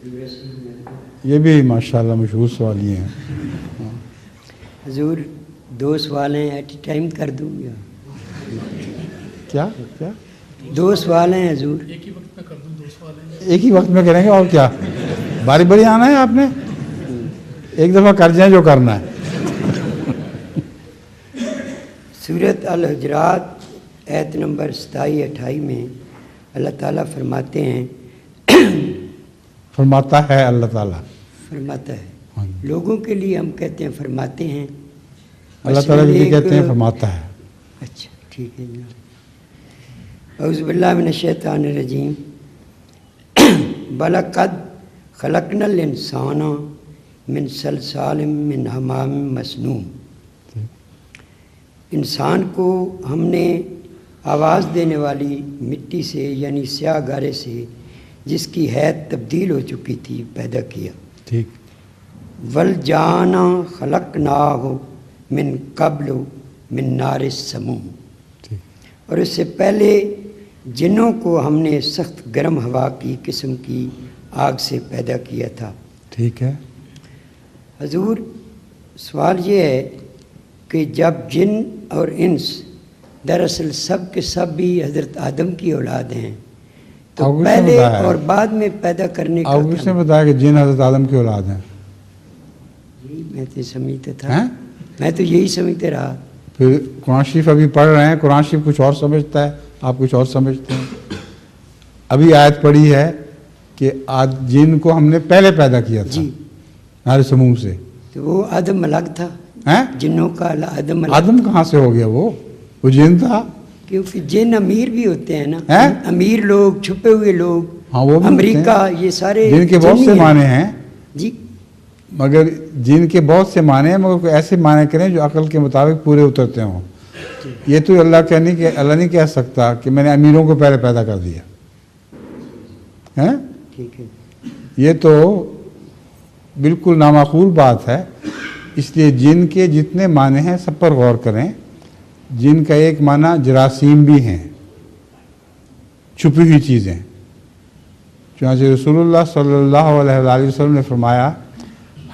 یہ بھی ماشاءاللہ مشہور سوال ہی ہیں. حضور 2 سوال ہیں ایٹ اے ٹائم کر دوں گا. کیا کیا 2 سوال ہیں حضور. ایک ہی وقت میں کر دوں 2 سوال ہیں. ایک ہی وقت میں کریں گے اور کیا باری باری آنا ہے آپ نے ایک دفعہ کر جائیں جو کرنا ہے. سورۃ الحجرات آیت نمبر 27-28 میں اللہ تعالیٰ فرماتے ہیں فرماتا ہے اللہ تعالیٰ فرماتا ہے. لوگوں کے لیے ہم کہتے ہیں فرماتے ہیں. اللہ تعالیٰ بھی کہتے ہیں فرماتا ہے. اچھا ٹھیک ہے جناب. اعوذ باللہ من الشیطان الرجیم. بَلَقَدْ خَلَقْنَا الْإِنسَانَ مِنْ صَلْصَالٍ مِنْ حَمَامٍ مَسْنُونٍ. انسان کو ہم نے آواز دینے والی مٹی سے یعنی سیاہ گارے سے جس کی حیت تبدیل ہو چکی تھی پیدا کیا. ٹھیک. وَالْجَانَ خَلَقْنَاهُ مِنْ قَبْلُ مِنْ نَارِ السَّمُومِ. اور اس سے پہلے جنوں کو ہم نے سخت گرم ہوا کی قسم کی آگ سے پیدا کیا تھا. ٹھیک ہے. حضور سوال یہ ہے کہ جب جن اور انس دراصل سب کے سب بھی حضرت آدم کی اولاد ہیں تو پہلے اور بعد میں پیدا کرنے کا آپ کس نے بتایا کہ جن حضرت آدم کی اولاد ہیں؟ یہی میں تو سمجھتا تھا. میں تو یہی سمجھتے رہا. پھر قرآن شریف ابھی پڑھ رہے ہیں. قرآن شریف کچھ اور سمجھتا ہے آپ کچھ اور سمجھتے ہیں. ابھی آیت پڑھی ہے کہ جن کو ہم نے پہلے پیدا کیا تھا نار سموم سے. تو وہ آدم الگ تھا جنوں کا. آدم کہاں سے ہو گیا؟ وہ جن تھا. کیونکہ جن امیر بھی ہوتے ہیں نا. امیر لوگ چھپے ہوئے لوگ. ہاں وہ امریکہ یہ سارے جن کے بہت سے معنی ہیں جی. مگر جن کے بہت سے معنی ہیں مگر کوئی ایسے معنی کریں جو عقل کے مطابق پورے اترتے ہوں. یہ تو اللہ نہیں کہہ سکتا کہ میں نے امیروں کو پہلے پیدا کر دیا. ٹھیک ہے. یہ تو بالکل نامعقول بات ہے. اس لیے جن کے جتنے معنی ہیں سب پر غور کریں. جن کا ایک معنی جراثیم بھی ہیں چھپی ہوئی چیزیں. چنانچہ رسول اللہ صلی اللہ علیہ وآلہ وسلم نے فرمایا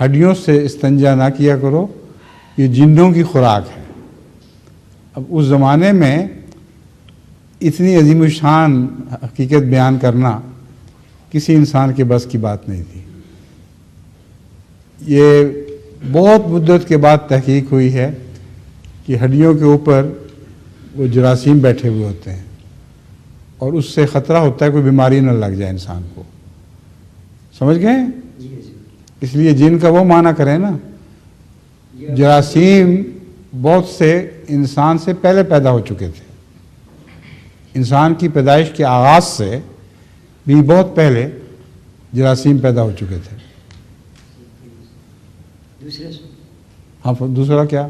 ہڈیوں سے استنجا نہ کیا کرو یہ جنوں کی خوراک ہے. اب اس زمانے میں اتنی عظیم الشان حقیقت بیان کرنا کسی انسان کے بس کی بات نہیں تھی. یہ بہت مدت کے بعد تحقیق ہوئی ہے کہ ہڈیوں کے اوپر وہ جراثیم بیٹھے ہوئے ہوتے ہیں اور اس سے خطرہ ہوتا ہے کوئی بیماری نہ لگ جائے انسان کو. سمجھ گئے؟ اس لیے جن کا وہ معنی کریں نا. جراثیم بہت سے انسان سے پہلے پیدا ہو چکے تھے. انسان کی پیدائش کے آغاز سے بھی بہت پہلے جراثیم پیدا ہو چکے تھے. دوسرا ہاں دوسرا کیا؟